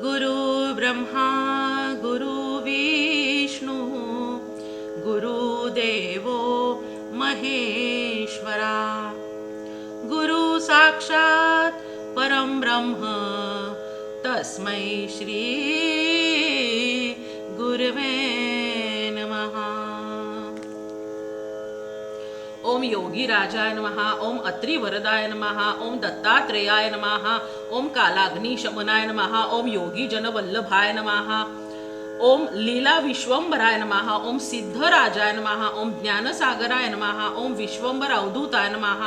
गुरु ब्रह्मा गुरु विष्णु गुरुदेवो महेश्वरा गुरु साक्षात् परम ब्रह्म तस्मै श्री गुरवे नमः। ओम योगी राजाय नमः। ओम अत्रि वरदाय नमः। ओम दत्तात्रेयाय नमः। ओम कालाग्नि शमनाय नमः। ओम योगी जन वल्लभाय नमः। ओम लीला विश्वंभराय नमः। ओम सिद्धराजाय नमः। ओम ज्ञानसागराय नमः। ओम विश्वंभर अवधूताय नमः।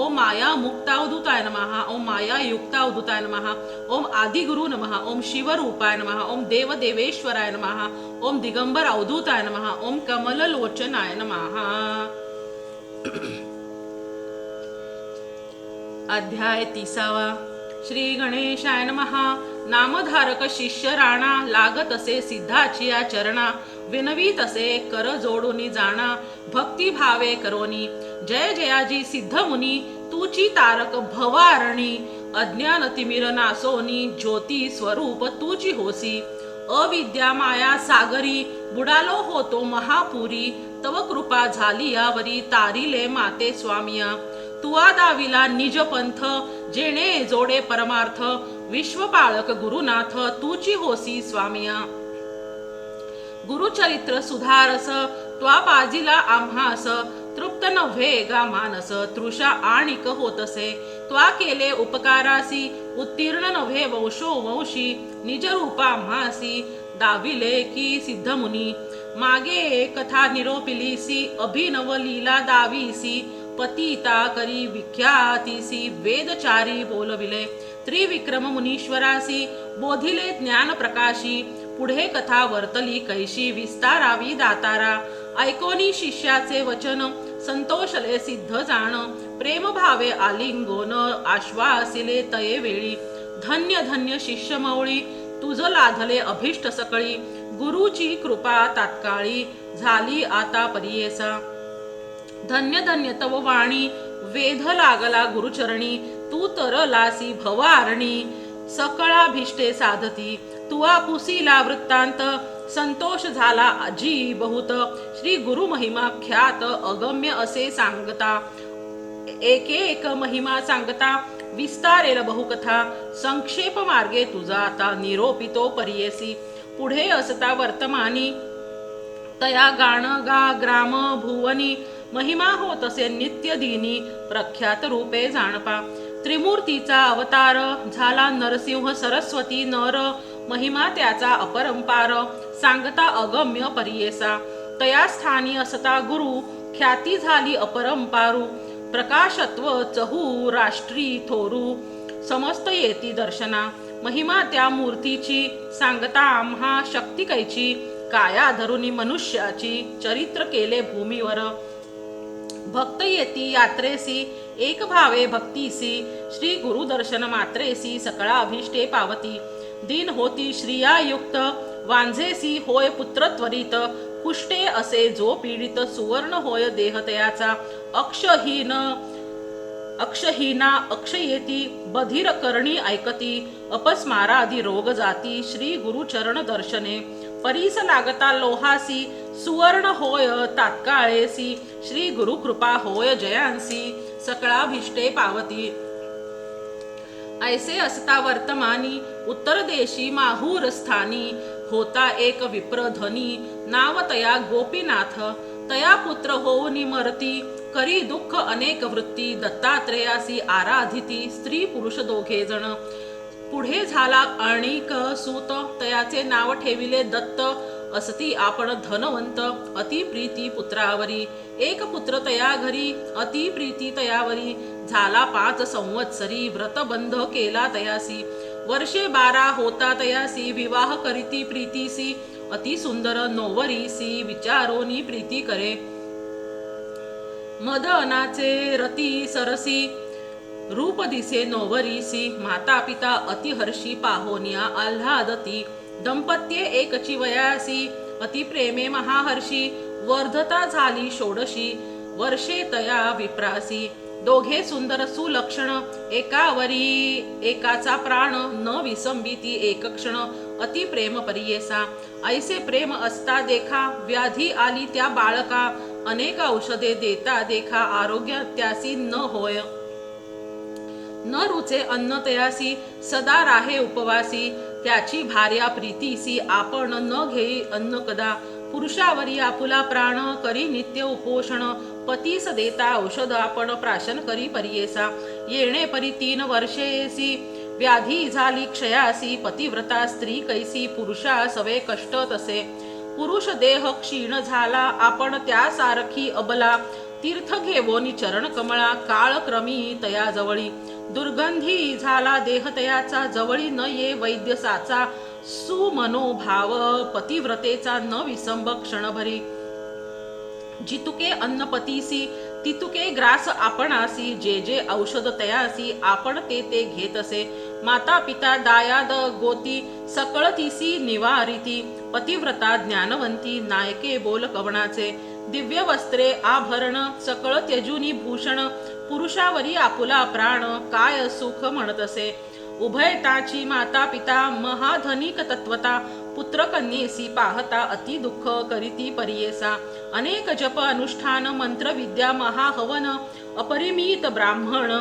ओम माया मुक्तावधूताय नमः। ओम माया युक्तावधूताय नमः। ओम आदिगुरु नमः। ओम शिवरूपाय नमः। ओम देवदेवेश्वराय नमः। ओम दिगंबर अवधूताय नमः। ओम कमललोचनाय नमः। अध्याय 30। श्री गणेशाय नमः। नामधारक शिष्य राणा लागत असे सिद्धाची या चरणा विनवी तसे कर जोडूनी जाणा भक्ती भावे करोनी जय जयाजी सिद्ध मुनी तुची तारक भवारणी अज्ञान तिमिर नासोनी ज्योती स्वरूप तुची होसी अविद्या माया सागरी बुडालो होतो महापुरी तव कृपा झाली यावरी तारिले माते स्वामिया तुआ दाविला निज पंथ जेणे जोडे परमार्थ विश्वपाळक गुरुनाथ तुची होसी स्वामिया गुरुचरित्र सुधारस त्वा पाजिला आम्हास तृप्त नव्हे गा मानस तृषा आणिक होतसे त्वा केले उपकारासी उत्तीर्ण नव्हे वंशो वंशी निज रूपा आम्हासी दाविले की सिद्ध मुनी मागे कथा निरोपिलीसी अभिनव लीला दावीसी पतिता करी विख्यातीसी वेदचारी बोलविले त्रिविक्रम मुनीश्वरासी बोधिले ज्ञान प्रकाशी पुढे कथा वर्तली कैशी विस्तारावी दातारा ऐकोनी शिष्याचे वचन संतोषले सिद्ध जाण प्रेम भावे आलिंगोन आश्वासिले तये वेळी धन्य धन्य शिष्य मौळी तुझ लाधले अभिष्ट सकळी गुरुची कृपा तात्काळी झाली आता परियेसा धन्य धन्य तव वाणी वेध लागला गुरुचरणी तू तरलासी भवारणी सकळाभिष्टे साधती तुआ पुसीला वृत्तांत संतोष झाला अजी बहुत श्री गुरु महिमा ख्यात अगम्य असे सांगता एक एक महिमा सांगता विस्तारेल बहुकथा संक्षेप मार्गे तुझा आता निरोपितो परियेसी पुढे असता वर्तमानी तया गाण गा ग्राम भुवनी महिमा होत असे नित्य दिनी प्रख्यात रूपे जाणपा त्रिमूर्तीचा अवतार झाला नरसिंह सरस्वती नर महिमा त्याचा अपरंपार सांगता अगम्य परियेसा तया स्थानी असता गुरु ख्याती झाली अपरंपारू प्रकाशत्व चहू राष्ट्री थोरू समस्त येती दर्शना महिमा त्या मूर्तीची सांगता आम्हा शक्ती कैची काया धरुनी मनुष्याची चरित्र केले भूमीवर भक्त येती यात्रेसी एक भावे भक्तीसी श्री गुरु दर्शन मात्रेसी सकळा अभिष्टे पावती दिन होती श्रिया युक्त वांझेसी होय पुत्र त्वरित कुष्टे असे जो पीडित सुवर्ण होय देहतयाचा अक्षहीना अक्षयेती बधिर करणी ऐकती अपस्मारादी रोग जाती श्री गुरु चरण दर्शने परीस लागता लोहासी सुवर्ण होय तात्काळेसी श्री गुरु कृपा होय जयांसी सकळाभिष्टे पावती ऐसे असता वर्तमानी उत्तर देशी माहूर स्थानी होता एक विप्रधनी नाव तया गोपीनाथ तया पुत्र होऊनी मरती करी दुःख अनेक वृत्ती दत्तात्रेयासी आराधिती स्त्री पुरुष दोघे जण पुढे झाला अणिक सूत तयाचे नाव ठेविले दत्त असती आपण धनवंत अति प्रीती पुत्रावरी एक पुत्र तया घरी अति प्रीती तयावरी झाला 5 संवत्सरी व्रतबंध केला तयासी वर्षे 12 होता तयासी विवाह करीती प्रीतीसी अति सुंदर नोवरीसी विचारोनी प्रीती करे मद अनाचे रती सरसी रूप दिसे नोवरीसी माता पिता अतिहर्षी पाहोनिया आल्हादती दंपत्ये एकची वयासी अति प्रेमे महाहर्षी वर्धता झाली 16 वर्षे तया विप्रासी दोघे सुंदर सुलक्षण एकावरी एकाचा प्राण न विसंबिती एक क्षण अति प्रेम परियेसा ऐसे प्रेम असता देखा व्याधी आली त्या बाळका अनेक औषधे देता देखा आरोग्य त्यासी न होय न रुचे अन्न तयासी सदा राहे उपवासी त्याची भार्या प्रीतीसी आपण न घेई अन्न कदा पुरुषावरी आपुला प्राण करी नित्य उपोषण पतीस देता औषध आपण प्राशन करी परियेसा येणे परी 3 वर्षेसी व्याधी झाली क्षयासी पतिव्रता स्त्री कैसी पुरुषा सवे कष्ट तसे पुरुष देह क्षीण झाला आपण त्या सारखी अबला तीर्थ घेवोनी चरण कमळा काळ क्रमी तया जवळी दुर्गंधी झाला देह तयाचा जवळी न ये वैद्य साचा सुमनोभाव पतिव्रतेचा न विसंब क्षणभरी जितुके अन्नपतीसी तितुके ग्रास आपणासी जे जे औषध तयासी आपण ते घेत असे माता पिता दायाद गोती सकळतीसी निवारिती पतिव्रता ज्ञानवंती नायके बोल कवणाचे दिव्य वस्त्रे आभरण सकळ त्यजुनी भूषण पुरुषावरी आपुला प्राण काय सुख म्हणत असे उभयताची माता पिता महाधनिक तत्वता पुत्र कन्येसी पाहता अति दुःख करीती परियेसा अनेक जप अनुष्ठान मंत्र विद्या महाहवन अपरिमित ब्राह्मण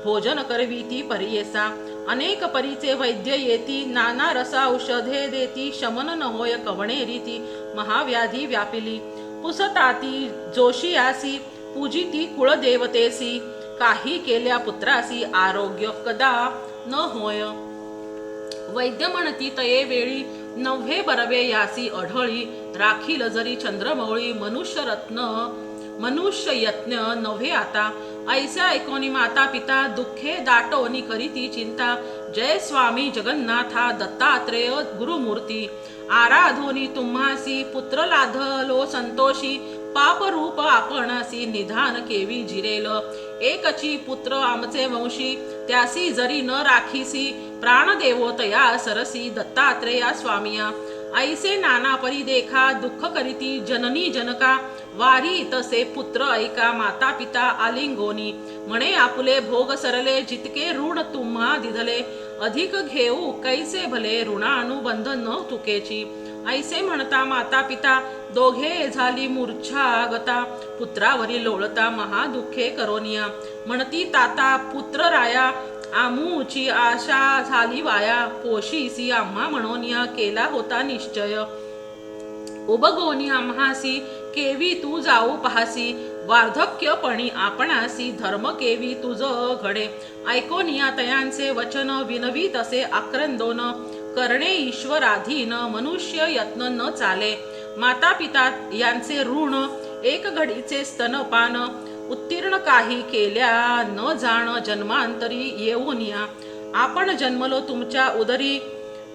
भोजन करविती परियेसा अनेक परीचे वैद्य येती नाना रसा औषधे देती शमन न होय कवणे रीती महाव्याधी व्यापिली पुसताती जोशियासी पूजिती कुळदेवतेसी काही केल्या पुत्रासी आरोग्य कदा न होय वैद्य म्हणती तये वेळी 9 बरवे यासी अढळी राखील जरी चंद्रमौळी मनुष्य यत्न नव्हे आता ऐसा ऐकोनी माता पिता दुःखे दाटोनी करीती चिंता जय स्वामी जगन्नाथा दत्तात्रेय गुरुमूर्ती आराधोनी तुम्हासी पुत्र लाधलो संतोषी पाप रूप आपणासी निधान केवी जिरेल एकची पुत्र आमचे वंशी त्यासी जरी न राखीसी प्राणदेवो तया सरसी दत्तात्रेया स्वामिया ऐसे नाना परी देखा दुःख करीती जननी जनका वारी तसे पुत्र ऐका माता पिता आलिंगोनी म्हणे आपुले भोग सरले जितके ऋण तुम्हा दिधले अधिक घेऊ कैसे भले ऋणानुबंध न तुकेची ऐसे म्हणता माता पिता दोघे झाली मूर्छा गता पुत्रावरी लोळता महादुःखे करोनिया म्हणती ताता पुत्र राया आमूची आशा झाली वाया पोशीसी आम्हा म्हणोनिया केला होता निश्चय उबगोनी आम्हासी केवी तू जाऊ पाहासी वार्धक्यपणी आपणासी धर्म केवी तुझ घडे ऐकोनिया तयांचे वचन विनवी तसे आक्रंदोन करणे ईश्वराधीन मनुष्य यत्न न चाले माता पिता यांचे ऋण एक घडीचे स्तनपान उत्तीर्ण काही केल्या न जाण जन्मांतरी येऊन या आपण जन्मलो तुमच्या उदरी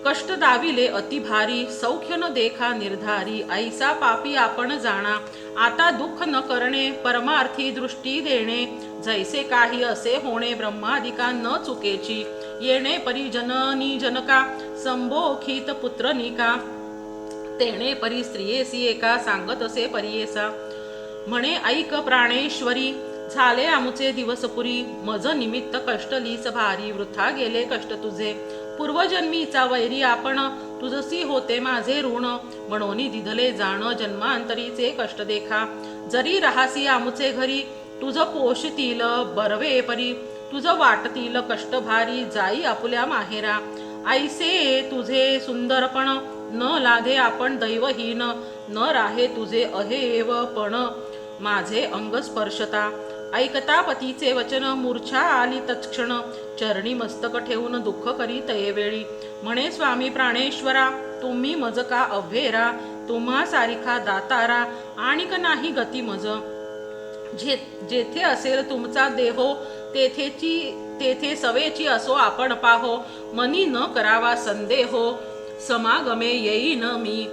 कष्ट दाविले अति भारी सौख्य न देखा निर्धारी ऐसा पापी आपण जाणा आता दुःख न करणे परमार्थी दृष्टी देणे जैसे काही असे होणे ब्रह्मादिका न चुकेची येणे परी जननी जनका संभोखित पुत्रनिका तेणे परी स्त्रियेसी एका सांगत असे परियेसा म्हणे ऐक प्राणेश्वरी झाले आमुचे दिवस पुरी मज निमित्त कष्ट लीस भारी वृथा गेले कष्ट तुझे पूर्वजन्मीचा वैरी आपण तुझसी होते माझे ऋण म्हणोनी दिधले जाण जन्मांतरीचे कष्ट देखा जरी राहासी आमुचे घरी तुझ पोषतील बरवे परी तुझ वाटतील कष्ट भारी जाई आपुल्या माहेरा ऐसे तुझे सुंदरपण न लाधे आपण दैवहीन न राहे तुझे अहेव पण माझे अंग स्पर्शता ऐकता पतीचे वचन मूर्छा आली तत्क्षण चरणी मस्तक ठेवून दुःख करीत वेळी म्हणे स्वामी प्राणेश्वरा तुम्ही मज का अव्हेरा तुम्हा सारिखा दातारा आणिक नाही गती मज जेथे असेल तुमचा देहो तेथे सवेची असो आपण पाहो मनी न करावा संदेहो समागमे येईन मी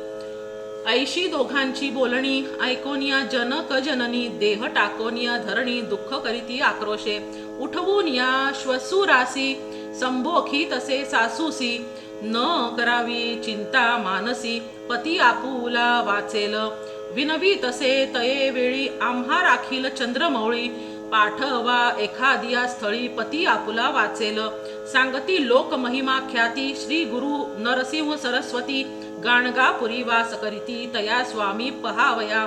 ऐशी दोघांची बोलणी ऐकोनिया जनक जननी देह टाकोनिया धरणी दुःख करीती आक्रोशे उठवून या श्वसुरासी संभोखी तसे सासूसी न करावी चिंता मानसी पती आपुला वाचेल विनवी तसे तये वेळी आम्हा राखील चंद्रमौळी पाठवा एखादिया स्थळी पती आपुला वाचेल. सांगती लोक महिमा ख्याती श्री गुरु नरसिंह सरस्वती. गाणगापुरी वास करीती तया स्वामी पहावया.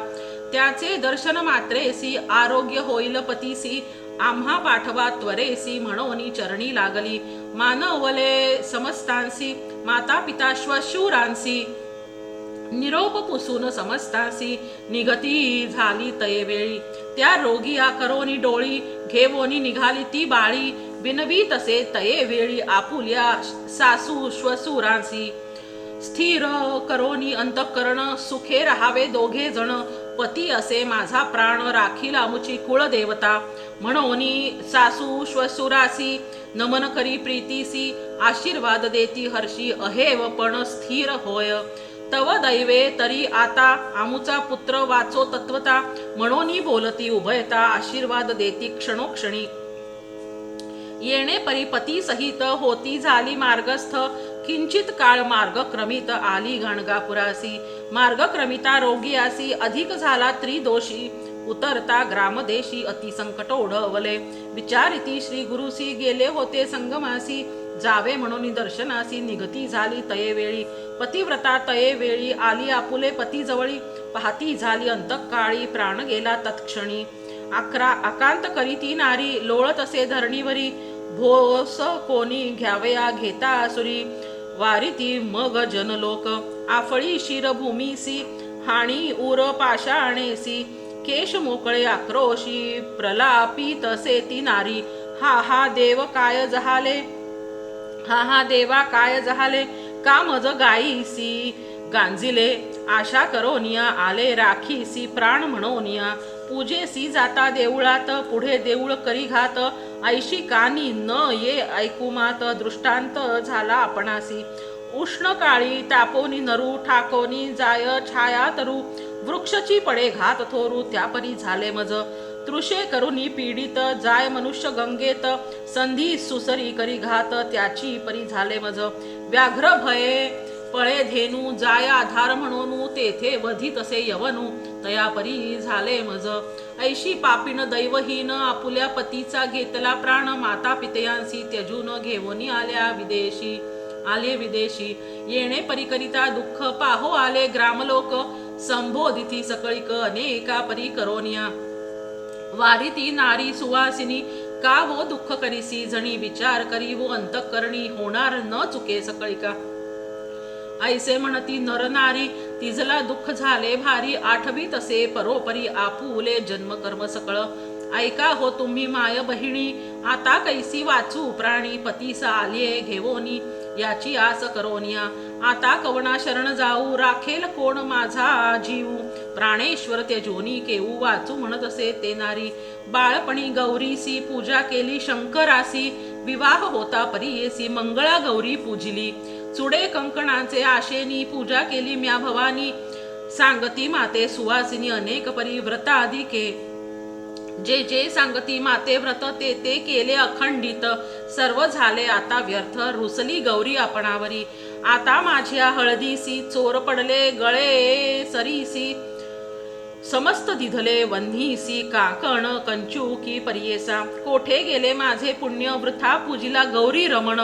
त्याचे दर्शन मात्रेसी आरोग्य होईल पतीसी. आम्हा पाठवा त्वरेसी म्हणून चरणी लागली. मानवले समस्तांसी माता पिता श्वशूरांसी. निरोप पुसून समस्तांसी निगती झाली तये वेळी. त्या रोगिया करोनी डोळी घेवोनी निघाली ती बाळी. बिनवी तसे तये वेळी आपुल्या सासू श्वशूरांसी. स्थिर करोनी अंतःकरण सुखे राहावे दोघे जण. पती असे माझा प्राण राखील आमुची कुळदेवता. म्हणोनी सासू श्वशुरासी नमन करी प्रीतीसी. आशीर्वाद देती हर्षी अहेव पण स्थिर होय. तव दैवे तरी आता आमुचा पुत्र वाचो तत्वता. म्हणोनी बोलती उभयता आशीर्वाद देती क्षणोक्षणी. येणे परिपती सहित होती झाली मार्गस्थ. किंचित काळ मार्गक्रमित आली गाणगापुरासी. मार्गक्रमिता रोगियासी अधिक झाला त्रिदोषी. उतरता ग्रामदेशी अति संकट ओढवले. विचारिती श्री गुरुसी गेले होते संगमासी. जावे म्हणून दर्शनासी निगती झाली तये वेळी. पतिव्रता तये वेळी आली आपुले पती जवळी. पाहती झाली अंतकाळी प्राण गेला तत्क्षणी. आकांत करीती नारी लोळत असे धरणीवरी. भोस कोणी घ्यावया घेता आसुरी. वारीती मग जनलोक आफळी शिरभूमीसी. हाणी उर पाषाणेसी केश मोकळे आक्रोशी. प्रलापित असे ती नारी. हा हा देव काय जहाले. हा हा देवा काय जहाले. का मज गाईसी गांजिले. आशा करोनिया आले राखीसी प्राण म्हणोनिया. पूजेसी जाता देऊळात पुढे देऊळ करी घात. ऐशी कानी न ये ऐकुमात दृष्टांत झाला आपणासी. उष्ण काळी तापोनी नरू ठाकोनी जाय छाया तरू. वृक्षची पडे घात थोरू त्यापरी झाले मज. तृषे करुनी पीडित जाय मनुष्य गंगेत. संधी सुसरी करी घात त्याची परी झाले मज. व्याघ्र भये पळे धेनू जाय आधार म्हणून तेथे वधित असे यवनू. तया परी झाले मज. ऐशी पापीन दैवहीन आपुल्या पतीचा घेतला प्राण. माता पितयांसी त्यजून घेऊन आले विदेशी. येणे परिकरिता दुःख पाहो आले ग्रामलोक. संबोधिती सकळिक अनेका परी करोनिया. वारीती नारी सुवासिनी का हो दुःख करीसी. जणी विचार करी वो अंतःकरणी होणार न चुके सकळिका. ऐसे म्हणती नर नारी तिजला दुःख झाले भारी. आठवी तसे परोपरी आपुले जन्म कर्म सकळ. ऐका हो तुम्ही माय बहिणी आता कैसी वाचू प्राणी. पतीसा आलिये घेवोनी याची आस करोनिया. आता कवना शरण जाऊ राखेल कोण माझा जीव. प्राणेश्वर त्यजोनी केऊ वाचू म्हणत असे ते नारी. बाळपणी गौरीसी पूजा केली शंकरासी. विवाह होता परियेसी मंगळा गौरी पूजिली. चुडे कंकणाचे आशेनी पूजा केली म्या भवानी. सांगती माते सुवासिनी अनेक परी व्रताधिके. जे जे सांगती माते व्रत ते ते केले अखंडित. सर्व झाले आता व्यर्थ रुसली गौरी आपणावरी. आता माझ्या हळदीसी चोर पडले गळे सरीसी. समस्त दिधले वन्हीसी काकण कंचुकी परियेसा. कोठे गेले माझे पुण्य वृथा पूजिला गौरी रमण.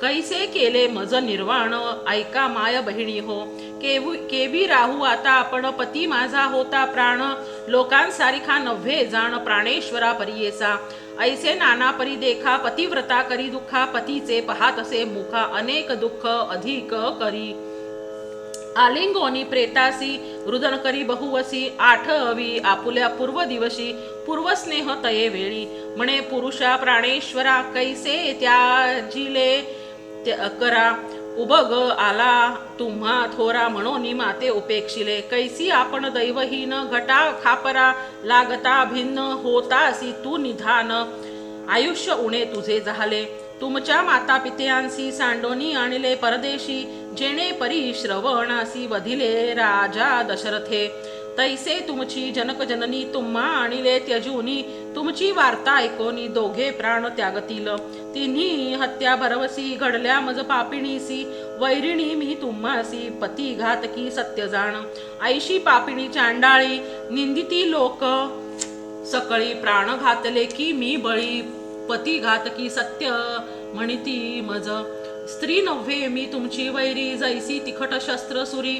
कैसे केले मज निर्वाण ऐका माय बहिणी हो. केवी राहू आता आपण पती माझा होता प्राण. लोकांसारिखा नव्हे जाण प्राणेश्वरा परियेसा. ऐसे नाना परी देखा पतिव्रता करी दुःखा. पतीचे पाहत असे मुखा अनेक दुःख अधिक करी. आलिंगोनी प्रेतासी रुदन करी बहुवसी. आठवी आपुल्या पूर्व दिवशी पूर्वस्नेह तये वेळी. म्हणे पुरुषा प्राणेश्वरा कैसे त्याजिले करा. उबग आला तुम्हा थोरा म्हणोनी माते उपेक्षिले. कैसी आपण दैवहीन घटा खापरा लागता भिन्न. होतासी तू निधान आयुष्य उणे तुझे झाले. तुमच्या माता पित्यांसी सांडोनी आणले परदेशी. जेणे परी श्रवणासी वधिले राजा दशरथे. तैसे तुमची जनक जननी तुम्हा आणिले त्यजूनी. तुमची वार्ता ऐकोनी दोघे प्राण त्यागतील. तिन्ही हत्या भरवसी घडल्या मज पापिणीसी. वैरिणी मी तुम्हासी पती घातकी सत्य जाण. ऐशी पापिणी चांडाळी निंदिती लोक सकळी प्राण घातले की मी बळी, पती घातकी सत्य म्हणती मज. स्त्री नव्हे मी तुमची वैरी, जैसी तिखट शस्त्र सुरी.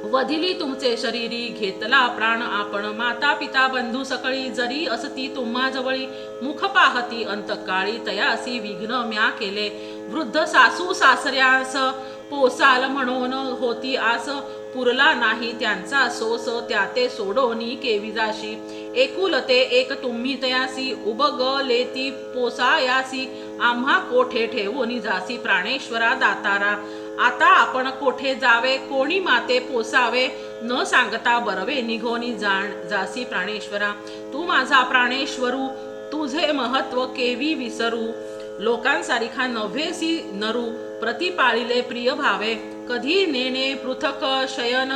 वधिली तुमचे शरीरी, घेतला प्राण आपण. माता पिता बंधू सकळी, जरी असती तुम्हा जवळी. मुख पाहती अंतकाळी, तयासी विघ्न म्या केले. वृद्ध सासू सासऱ्यास पोसाल म्हणून होती आस. पुरला नाही त्यांचा सोस, त्या ते सोडोनी केवी जाशी. एकुलते एक तुम्ही तयासी, उबगले ती पोसायासी. आम्हा कोठे ठेवून जासी, प्राणेश्वरा दातारा. आता आपण कोठे जावे, कोणी माते पोसावे. न सांगता बरवे निघोनी जासी प्राणेश्वरा. तू माझा प्राणेश्वरू, तुझे महत्व केवी विसरू. लोकांसारिखा नव्हेसी नरू, प्रतिपाळिले प्रिय भावे. कधी नेणे पृथक शयन,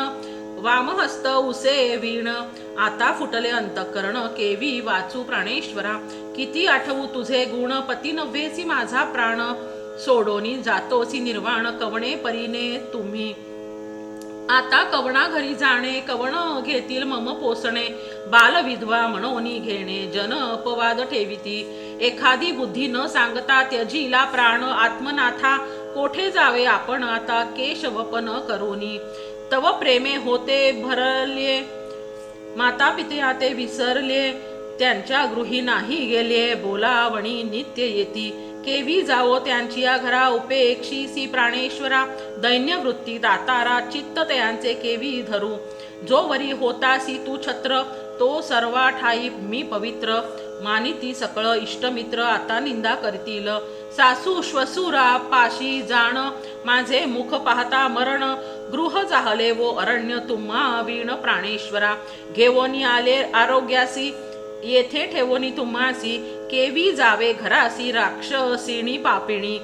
वामहस्त उसे वीण. आता फुटले अंतःकरण, केवी वाचू प्राणेश्वरा. किती आठवू तुझे गुण, पती नव्हेसी माझा प्राण. सोडोनी जातोसी निर्वाण, कवणे परीने तुम्ही. आता कवणा घरी जाणे, कवण घेतील मम पोसणे. बाल विधवा म्हणोनी घेणे, जन अपवाद ठेविती. एखादी बुद्धी न सांगता त्यजीला प्राण. आत्मनाथा कोठे जावे आपण आता, केशवपन करोनी. तव प्रेमे होते भरले, माता पित्या ते विसरले. त्यांच्या गृही नाही गेले, बोलावणी नित्य येती. केवी जावो त्यांची या घरा, उपेक्षीसी प्राणेश्वरा. दैन्य वृत्ती दातारा, चित्त त्यांचे केवी धरू. जो वरी होतासी तू छत्र, तो सर्वा ठाई मी पवित्र. मानिती सकळ इष्टमित्र, आता निंदा करतील. सासू श्वसुरा पाशी जाण, माझे मुख पाहता मरण. गृह जाहले वो अरण्य, तुम्हा वीण प्राणेश्वरा. घेवोनी आले आरोग्यासी, येथे ठेवोनी तुम्हासी. केवी जावे घरासी, राक्षसिणी पापिणी.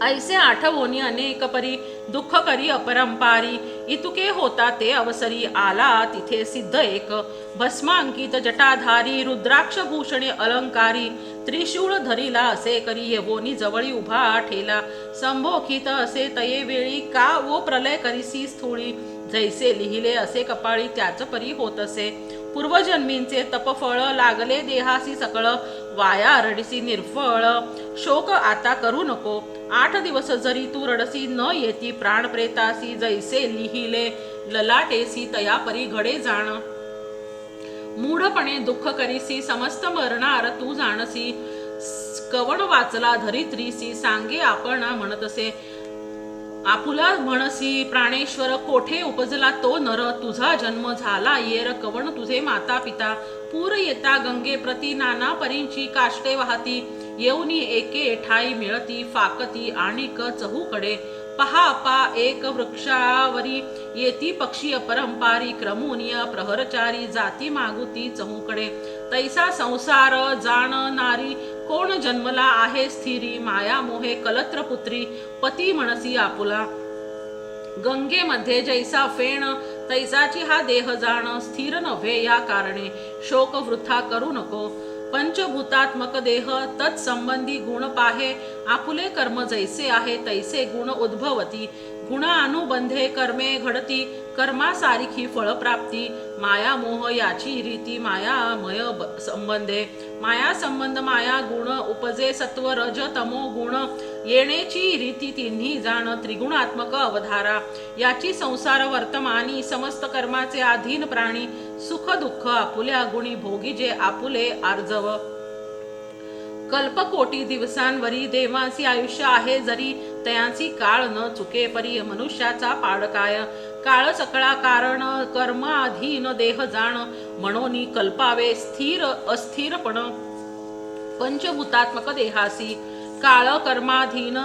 ऐसे आठवोनी अनेक परी, दुःख करी अपरंपारी. इतुके होता ते अवसरी, आला तिथे सिद्ध एक. भस्मांकित जटाधारी, रुद्राक्ष भूषणे अलंकारी. त्रिशूळ धरिला असे करी, येवोनी जवळी उभा ठेला. संभोखित असे तये वेळी, का वो प्रलय करीसी स्थूळी. जैसे लिहिले असे कपाळी, त्याच परी होत असे. पूर्वजन्मींचे तपफळ, लागले देहासी सकळ. वाया रडसी निर्फळ, शोक आता करू नको. 8 दिवस जरी तू रडसी, न येती प्राण प्रेतासी. जैसे लिहिले ललाटेसी, तया परी घडे जाण. मूढपणे दुःख करीसी, समस्त मरणार तू जाणसी. कवण वाचला धरित्रीसी, सांगे आपण म्हणतसे. आपुला म्हणसी प्राणेश्वर, कोठे उपजला तो नर. तुझा जन्म झाला येर, कवण तुझे माता पिता. पूर येता गंगे प्रती, नाना परींची काष्टे वाहती. येऊनी एके ठाई मिळती, फाकती आणिक चहूकडे. पहा पा एक वृक्षावरी, येती पक्षी अपरंपारी. क्रमुनिय प्रहरचारी, जाती मागुती चहूकडे. तैसा संसार जाणणारी, कोण जन्मला आहे स्थिरी. माया मोहे कलत्र पुत्री, पती म्हणसी आपुला. गंगेमध्ये जैसा फेण, तैसाची हा देह जाण. स्थिर नव्हे या कारणे, शोक वृथा करू नको. पंचभूतात्मक देह, तत्संबंधी गुण पाहे. आपुले कर्म जैसे आहे, तैसे गुण उद्भवती. गुणानुबंधे कर्मे घडती, कर्मासारिखी फळप्राप्ती. माया मोह याची रीती, मायामय संबंधे. माया संबंध माया गुण, उपजे सत्व रज तमो गुण. येण्याची रीती तिन्ही जाण, त्रिगुणात्मक अवधारा. याची संसार वर्तमानी, समस्त कर्माचे अधीन प्राणी. सुख दुःख आपुल्या गुणी, भोगी जे आपुले आर्जव. कल्पकोटी दिवसांवरी, देवांसी आयुष्य आहे जरी. तयांसी काळ न चुके परी, मनुष्याचा पाडकाय. काळ सकळा कारण, कर्माधीन देह जाण. म्हणोनी कल्पावे स्थिर अस्थिरपण. पंचभूतात्मक देहासी, काळ कर्माधीन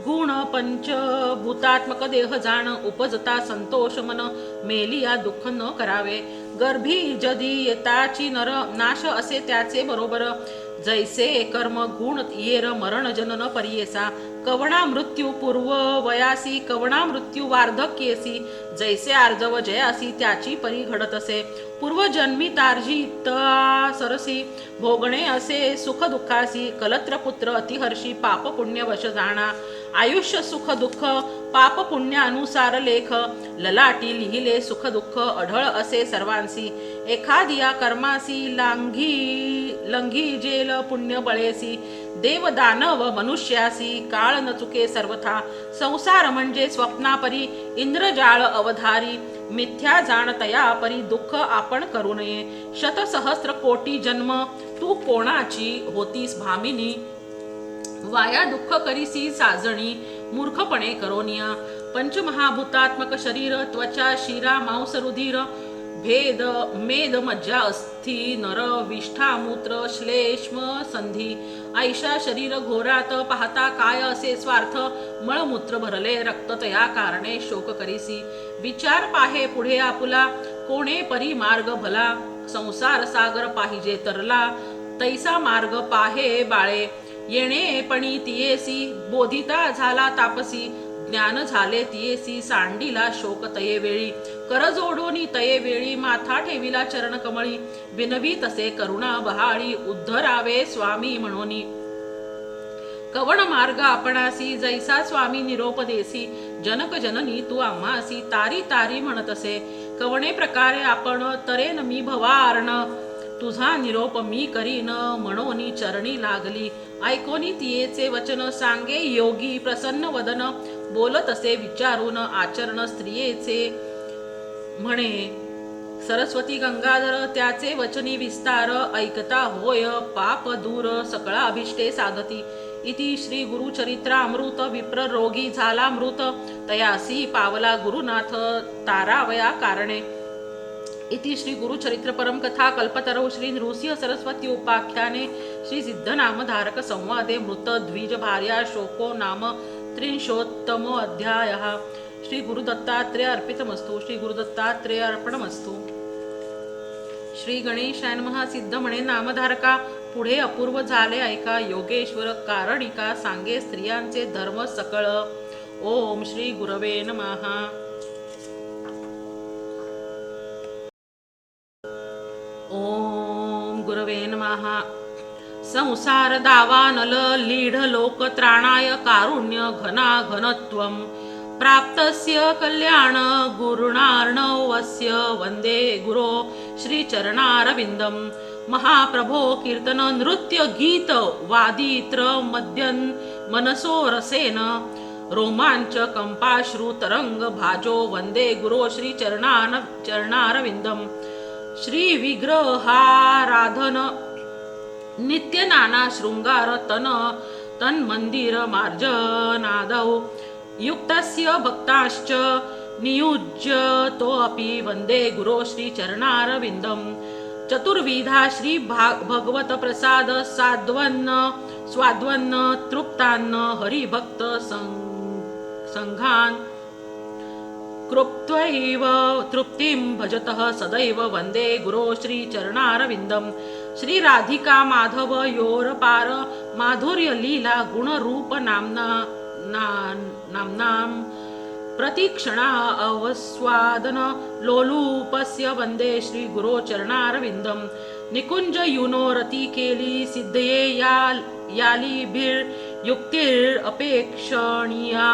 गुण. पंचभूतात्मक देह जाण, उपजता संतोष मन. मेलिया दुःख न करावे, गर्भी जदी येताची नर. नाश असे त्याचे बरोबर, जैसे कर्म गुण येर. मरण जनन परियेसा, कवणा मृत्यू पूर्व वयासी. कवणा मृत्यू वार्धक्येसी, जैसे आर्जव जयासी. त्याची परी घडत असे, पूर्वजन्मी तार्जित सरसी. भोगणे असे सुख दुःखासी, कलत्र पुत्र अतिहर्षी. पाप पुण्य वश जाणा, आयुष्य सुख दुःख. पाप पुण्यानुसार लेख, ललाटी लिहिले सुख दुःख. अढळ असे सर्वांसी, एखादिया कर्मासी लंघी जेल पुण्य बळेसी देव दानव मनुष्यासी काळ न चुके सर्वथा संसार म्हणजे स्वप्नापरी इंद्रजाळ अवधारी मिथ्या जाणतया परी दुःख आपण करू नये शतसहस्र कोटी जन्म तू कोणाची होतीस भामिनी वाया दुःख करीसी साजणी मूर्खपणे करोनिया पंचमहाभूतात्मक शरीर त्वचा शिरा मांस रुधिर भेद मेद मज्जा अस्थि नर विष्ठा मूत्र श्लेष्म संधी ऐशा शरीर घोरात पाहता काय असे स्वार्थ मळमूत्र भरले रक्त तया कारणे शोक करीसी विचार पाहे पुढे आपुला कोणे परी मार्ग भला संसार सागर पाहिजे तरला तैसा मार्ग पाहे बाळे येणे पणी तियेसी बोधिता झाला तापसी ज्ञान झाले तियेसी सांडीला शोक तये वेळी कर जोडोनी तये वेळी माथा ठेविला चरण कमळी विनवी तसे करुणा बहाळी उद्धरावे स्वामी म्हणोनी कवण मार्ग आपणासी जैसा स्वामी निरोप देसी जनक जननी तू आम्हासी तारी तारी म्हणतसे कवणे प्रकारे आपण तरेन मी भवार्ण तुझा निरोप मी करीन म्हणोनी चरणी लागली ऐकोनी तियेचे वचन सांगे योगी प्रसन्न वदन बोलत असे विचारून आचरण स्त्रियेचे म्हणे सरस्वती गंगाधर त्याचे वचनी विस्तार ऐकता होय पाप दूर सकळा अभिष्टे साधती इति श्री गुरुचरित्रामृत विप्र रोगी झाला मृत तयासी पावला गुरुनाथ तारावया कारणे इति श्री गुरुचरित्र परम कथा कल्पतरौ श्री नृसिंह सरस्वती उपाख्याने श्री सिद्धनामधारक संवादे मृत द्विज भार्या शोको नाम त्रिंशोत्तमो अध्यायः श्री गुरुदत्तात्रेय अर्पितमस्तु श्री गुरुदत्तात्रेय अर्पणमस्तु श्री गणेशाय नमः सिद्ध म्हणे नामधारका पुढे अपूर्व झाले ऐका योगेश्वर कारणिका सांगे स्त्रियांचे धर्म सकळ ओम श्री गुरवे नमः ओम गुरवे नमः संसार दावानल लीढ लोक त्राणाय कारुण्य घना घनत्वम प्राप्तस्य कल्याण गुरुणार्णवस्य वंदे गुरो श्री चरणारविंदम महाप्रभो कीर्तन नृत्य गीत वादित्र मद्यन मनसो रसेन रोमांच कंपाश्रु तरंग भाजो वंदे गुरो श्री चरणारविंदम श्री विग्रहाराधन नित्य नाना शृंगार तन मंदिर मार्जनादौ युक्तस्य भक्ताश्च नियुज्य तोऽपि वंदे गुरो श्री चरणारविंदम चतुर्विधा श्री भगवत प्रसाद स्वाद्वन्न तृप्तान्न हरिभक्त संघान कृप्त्वैव तृप्तिं भजतः सदैव वंदे गुरो श्री चरणारविंदम श्री राधिका माधव योरपार माधुर्य लीला गुण रूप नामनाम प्रतीक्षणा अवस्वादन लोलूपस्य वंदे श्री गुरो चरणारविंदम निकुंज युनो रती केली सिद्धये यालीभिर युक्तिर अपेक्षणीया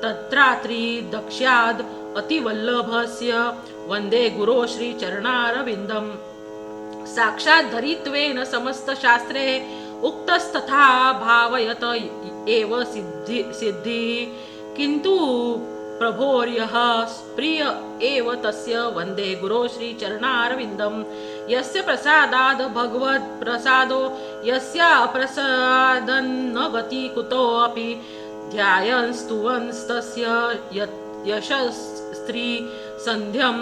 तत्रात्री दक्ष्याद अतिवल्लभस्य वंदे गुरो श्री चरणारविंदम साक्षात धरित्वेन समस्त शास्त्रे उक्तस्तथा भावयत एव सिद्धि किंतु प्रभोर्यः प्रिय एव तस्य वंदे गुरो श्री चरणारविंदम यस्य प्रसादाद भगवत् प्रसादो यस्य प्रसादन न गति कुतोऽपि ध्यायन् स्तुवंस्तस्य यशस्त्री संध्यं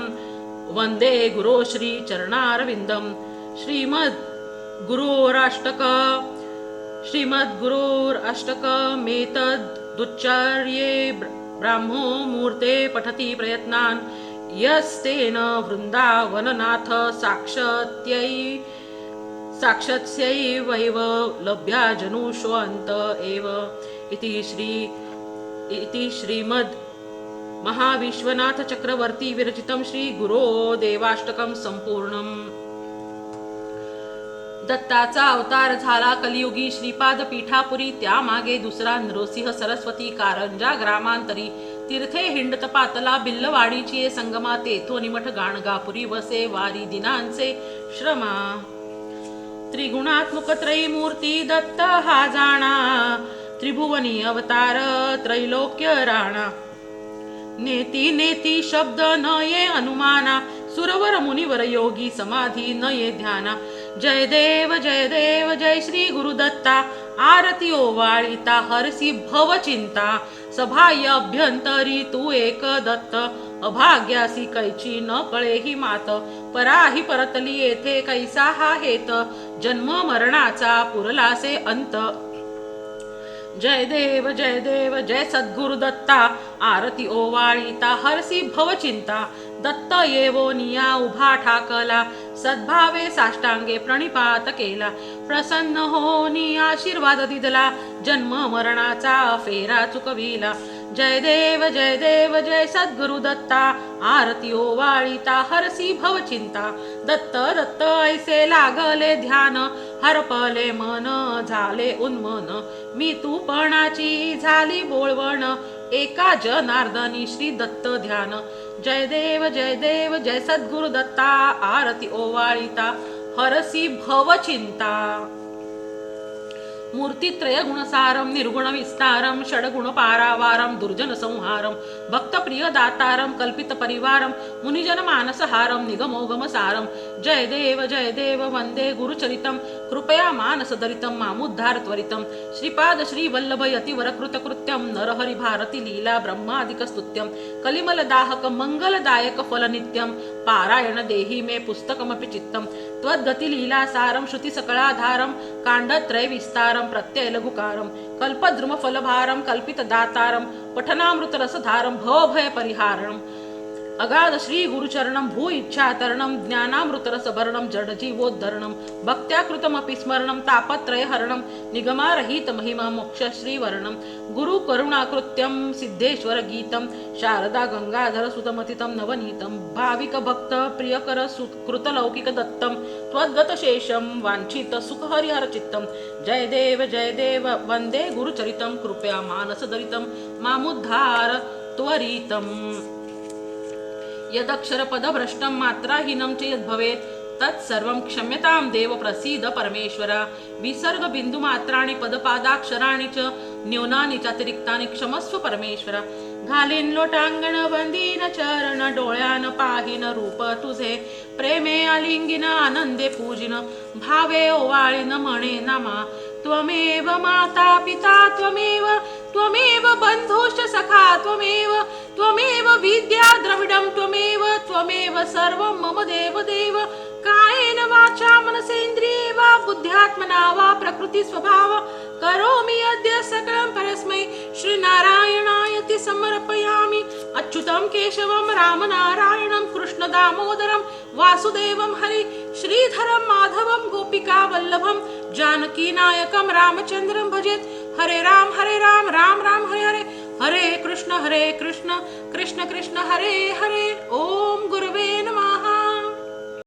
वंदे गुरो श्री चरणारविंदम श्रीमद्गुरोराष्टक मेतदुच्चार्ये ब्राह्मो मूर्ते पठति प्रयत्नान् यस्तेन वृन्दावननाथ साक्षात्स्यैव लभ्या जनुष्वन्त एव इति श्रीमद् महाविश्वनाथ चक्रवर्ती विरचितं श्री गुरो देवाष्टकं संपूर्णम् दत्ताचा अवतार झाला कलियुगी श्रीपाद पीठापुरी त्यामागे दुसरा नृसिंह सरस्वती कारंजा ग्रामांतरी तीर्थे हिंडत पातला बिल्लवाडीची संगमा तेथो निमठ गाणगापुरी वसे वारी दिनांचे श्रमा त्रिगुणात्मक त्रयमूर्ती दत्त हा जाणा त्रिभुवनी अवतार त्रैलोक्य राणा नेती नेती शब्द न ये अनुमाना सुरवर मुनिवर योगी समाधी न ये ध्याना जय देव जय श्री गुरुदत्ता आरती ओवाळिता हरसी भव चिंता सभाय अभ्यंतरी तू एक दत्त अभाग्यासी कैची न कळे ही मात पराही परतली येथे कैसा हा हेत जन्म मरणाचा पुरलासे अंत जय देव जय सद्गुरु दत्ता आरती ओवाळिता हरसी भव चिंता दत्त येवो निया उभा ठाकला सद्भावे साष्टांगे प्रणिपात केला प्रसन्न होनी आशीर्वाद दिदला जन्म मरणाचा फेरा चुकविला जय देव जय सद्गुरु दत्ता आरती ओवाळिता हरसी भव चिंता दत्त दत्त ऐसे लागले ध्यान हरपले मन झाले उन्मन मी तूपणाची झाली बोळवण एका जनार्दनी श्री दत्त ध्यान जय देव जय सद्गुरु दत्ता आरती ओवाळिता हरसी भव चिंता मूर्तित्रय गुणसारम निर्गुण विस्तारम षडगुण पारावारम दुर्जन संहारम भक्त प्रिय दातारम कल्पित परिवारम मुनिजन मानसहारम निगमोगम सारम जय देव वंदे गुरुचरितम कृपया मानसदरितम मामुद्धार त्वरितम श्रीपाद श्री वल्लभ यतिवर कृतकृत्यम नरहरि भारती लीला ब्रह्मादिक स्तुत्यम कलिमल दाहक मंगलदायक फल नित्यम पारायण देहि मे पुस्तकमपि चित्तम त्वद्गति लीला सारम श्रुति सकलाधारम कांडत्रय विस्तारम प्रत्यय लघुकारम कल्पद्रुम फलभारम कल्पित दातारम पठनामृत रसधारम भवभय परिहारणम अगाध श्री गुरुचरणम भू इच्छातरणम ज्ञानामृत रसभरणम जडजीवोद्धरणम भक्त्याकृतमपि स्मरणम तापत्रय हरणम निगमारहित महिमा मोक्ष श्रीवर्णम गुरु करुणाकृत्यम सिद्धेश्वर गीतम शारदा गंगाधर सुतमतितम नवनीतम भाविक भक्त प्रियकर कृतलौकिक दत्तम त्वद्गत शेषम वांछित सुख हरिहर चित्तम जय देव वंदे गुरुचरितम कृपया मानसदरितम मामुद्धार त्वरितम यदक्षर पद भ्रष्टम मात्राहीनं च यद्भवेत् तत्सर्वं क्षम्यतां देव प्रसीद परमेश्वरा विसर्ग बिंदु मात्राणि पदपादाक्षराणि च न्यूनानि चातिरिक्तानि क्षमस्व परमेश्वरा घालीन लोटांगण वंदीन चरण डोळ्यान पाहिन रूप तुझे प्रेमे आलिंगिन आनंदे पूजिन भावे ओवाळीन म्हणे नमा त्वमेव माता पिता त्वमेव बंधुश्च सखा त्वमेव विद्या द्रविडं त्वमेव सर्वं मम देव कायेन वाचा मनसेन्द्रिये वा बुद्ध्यात्मना वा प्रकृति स्वभाव करोमि अद्य सकलं परस्मै श्रीनारायणायति समर्पयामि अच्युतं केशवं रामनारायणं कृष्ण दामोदरं वासुदेवं हरि श्रीधरं माधवं गोपिका वल्लभं जानकी नायकं रामचन्द्रं भजेत् हरे राम राम राम हरे कृष्ण कृष्ण कृष्ण हरे हरे ओम गुरुवे नमः।